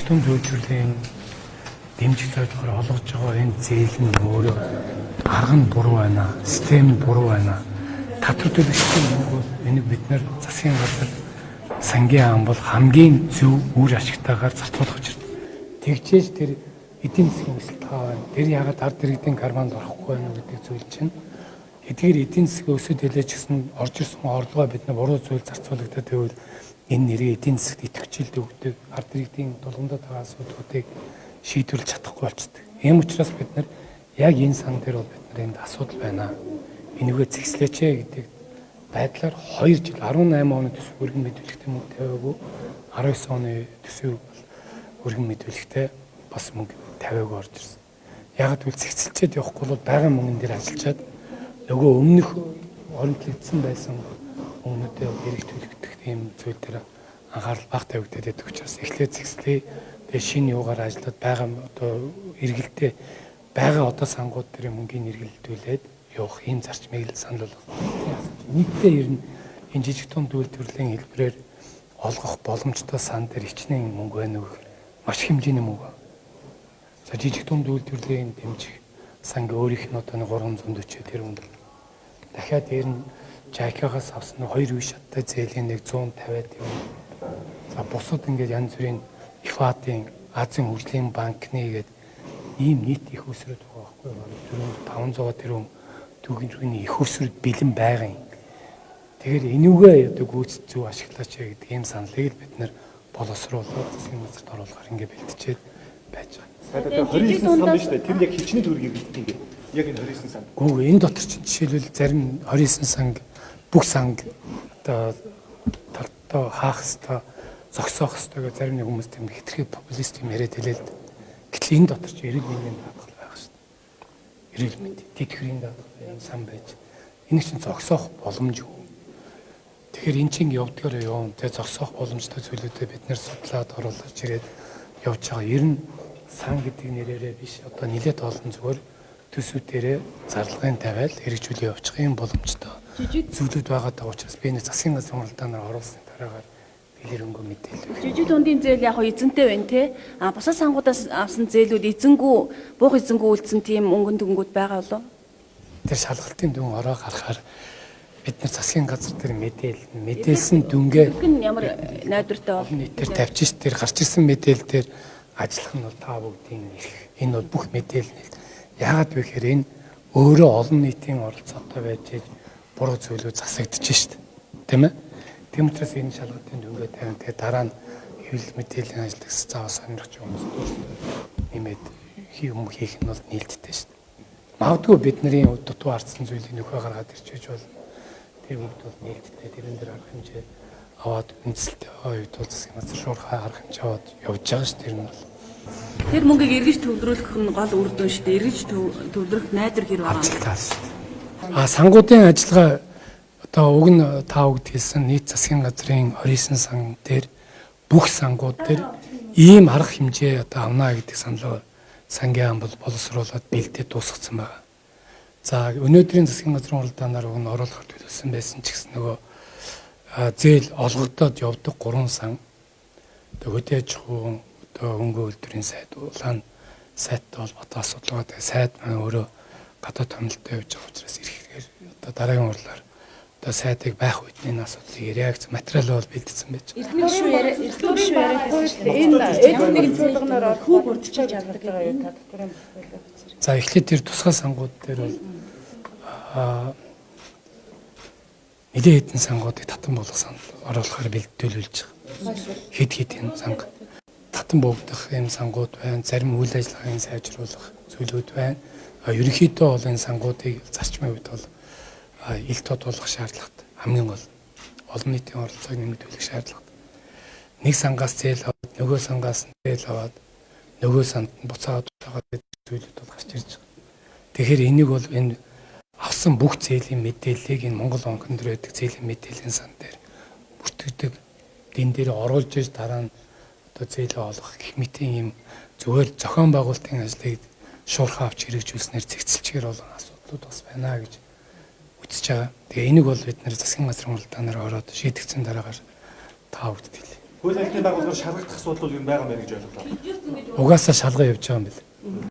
жижигтэн зөвлөлийн дэмжих зорилгоор олгож байгаа энэ зээл нь өөрөө арга нь буруу байна, систем нь буруу байна. Татвар төлөгчдийн мөнгө энийг бид нэр засгийн газар сангийн ам бол хамгийн зөв үр ашигтайгаар зарцуулах гэж байна. Тэгжээж тэр эдийн засгийн өсөлт таа байна. Тэр ягаад ард иргэдийн карманд орохгүй байна гэдэг зүйл чинь эдгээр эдийн засгийн өсөлт хэлээч гэсэн орж ирсэн орлогоо бид нар буруу зүйл зарцуулагдаад байвал энэ нэрээ эдийн засгт идэвхжүүлэлт өгдөг ард иргэдийн тулгамдад байгаа асуудлуудыг шийдвэрлэж чадахгүй болчихдог. Ийм учраас бид нар яг энэ сан дээр бол бид нар энд асуудал байна. Энийгээ зэгслээч гэдэг байдлаар 2 жил 18 оны төсөв өргөн мэдүүлэгтээ мөнгө тавиагүй 19 оны төсөв өргөн мэдүүлэгтээ бас мөнгө тавиагүй орж ирсэн. Яг л зэгцэлчээд явахгүй бол байгаа мөнгөн дээр ажиллаад нөгөө өмнөх оронтлогдсон байсан өмнөдөө хэрэг төлөгдөх тийм зүйл дээр анхаарал бага тавигдаад байдаг учраас эхлээд зэгслээ. Тэгээ шинэ юугаар ажиллаад байгаа одоо эргэлтээ байгаа одоо сангууд дээр мөнгөний эргэлдүүлээд явах ийм зарчмыг л санал болгох. Нийтдээ ер нь энэ жижиг дунд үйлдвэрлэлийн хэлбэрээр олгох боломжтой сан дээр хичнээн мөнгө байна уу гэхээр маш хэмжээний мөнгө байна. За жижиг дунд үйлдвэрлэлийн дэмжих сангийн өөрийнх нь одоо 340 тэрбум. Дахиад дээр нь JICA-гаас авсан 2 үе шаттай зээлийн 150-аад юм. За бусад ингээд янз бүрийн ИФА-ийн Азийн хөгжлийн банкны гээд ийм нийт их өсрөд байгаа байхгүй юу? 500 тэрбум төгрөгийн их өсрөд бэлэн байгаа юм. Тэгэхээр энүүгээ одоо гүйцэд зөв ашиглаач гэдэг ийм саналыг л бид нэр боловсруулаад засгийн газарт оруулахаар ингээд бэлтжээд байж байгаа. Сайдаа 29 сан биш үү? Тэр яг хичнээн төгрөгийг бэлтгэн гээ. Яг энэ 29 сан. Гүү энэ дотор чинь жишээлбэл зарим 29 санг бүх санг одоо тартаа хаах хэвээр зогсоох хэвээр зарим нэг хүмүүс тийм хитрхи популист юм яриад хэлээ л дээ. Гэтэл энэ дотор ч эрүүл мэндийн даатгал байх шүү дээ. Эрүүл мэнд, тэтгэврийн даатгал сан байж. Энэ чинь зогсоох боломжгүй. Тэгэхээр эн чинь явдгаар явна. Тэгээ зогсоох боломжтой зүйлүүдэд бид нэр судлаад оруулж ирээд явж байгаа. Ер нь сан гэдэг нэрээрээ биш одоо нэлээд олон зүгээр төсвүүдээрээ зарлагын тавиал хэрэгжүүлээ явуучих юм боломжтой зүйлүүд байгаа даа учраас би энэ засгийн газрын уралдаанаар оруулсан дараагаар дэлгэрэнгүй мэдээлэл. Жижиг дундын зээл яг эзэнтэй байна те. А бусад сангуудаас авсан зээлүүд эзэнгүү буух эзэнгүү үлдсэн тийм өнгөн дүнгууд байгаа болов? Тэр шалгалтын дүн ороо гарахаар бид нар засгийн газар дээр мэдээлсэн дүнгээ ямар найдвартай бол нийтээр тавьчих ш тэр гарч ирсэн мэдээлэл дээр ажиллах нь бол та бүгдийн эрх. Энэ бол бүх мэдээлэл. Яагаад вэ гэхээр энэ өөрөө олон нийтийн оролцоотой байж буруу зүйлүүд засагдчих ш тийм ээ. Тийм учраас энэ шалгалтын дүнгээ тавина. Тэгээ дараа нь хэвлэл мэдээллийн ажиллагч заавал сонирхч хүмүүс нэмээд хийх нь бол нээлттэй ш. Магадгүй бидний дутуу хардсан зүйлийг нөхөө гаргаад ирчихэж болно. Тэр бүгд бол нээлттэй тэрэн дээр арга хэмжээ аваад үндэслэлтэй үед бол засгийн газар шуурхай арга хэмжээ аваад явж байгаа ш. Тэр нь бол тэр мөнгийг эргэж төвлөрүүлэх нь гол үр дүн шүү дээ. Эргэж төвлөрөх найдвар хэр байгаа. Сангуудын ажиллагаа одоо уг нь та бүгд хэлсэн нийт засгийн газрын 29 сан дээр бүх сангууд дээр ийм арга хэмжээ одоо авна гэдэг саналаа сангийн ам бол боловсруулаад бэлдээд дуусгацсан байна. За өнөөдрийн засгийн газрын уралдаанаар уг нь оруулахар төлөвлөсөн байсан ч гэсэн нөгөө зээл олгогдоод явдаг 3 сан хөдөөж хуун одоо өнгө үйлдвэрийн сайд улаан сайттай холбоотой асуудал байгаа. Сайд маань өөрөө гадаад томилттой явж байгаа учраас ирэхээр одоо дараагийн урлаар одоо сайдыг байх үед энэ асуудлыг реакц материал бол бэлдсэн байж байгаа. Эрдэнэ шүү яриад байсан шүү дээ. Энэ эдгээр нэгэн чуулганаар хүүг урдчилж авдаг байгаа юу та доторын бүхэл. За эхлээд тэр тусгай сангууд дээр бол нэлээд хэдэн сангуудыг татан болгох санал оруулахаар бэлтүүлүүлж байгаа. Хэд хэдэн санг татан богдох юм сангууд байна. Зарим үйл ажиллагааг сайжруулах зүйлүүд байна. Ерөнхийдөө бол энэ сангуудыг зарчмын үед бол ил тод болгох шаардлагатай. Хамгийн гол олон нийтийн оролцоог нэмэгдүүлэх шаардлагатай. Нэг сангаас зээл аваад, нөгөө сангаас зээл аваад, нөгөө санд буцаагаад байгаа зүйлүүд бол гарч ирж байгаа. Тэгэхээр энийг бол энэ авсан бүх зээлийн мэдээллийг энэ Монгол банкн дээр байдаг зээлийн мэдээллийн сан дээр бүртгэдэг. Дэн дээр оруулж иж дараа нь зээлээ олох гэх мэтийн юм зүгээр зохион байгуулалтын ажлыг шуурхай авч хэрэгжүүлснээр зэгцэлчээр олон асуудлууд бас байна гэж үзэж байгаа. Тэгээ энийг бол бид нэр засгийн газрын уралдаанаар ороод шийдэгдсэн дараагаар та бүгд хэлье. Хууль эрхний байгууллагаар шалгагдах асуудал юу байгаа мэй гэж ойлголоо. Угаасаа шалгаа явж байгаа юм бэл.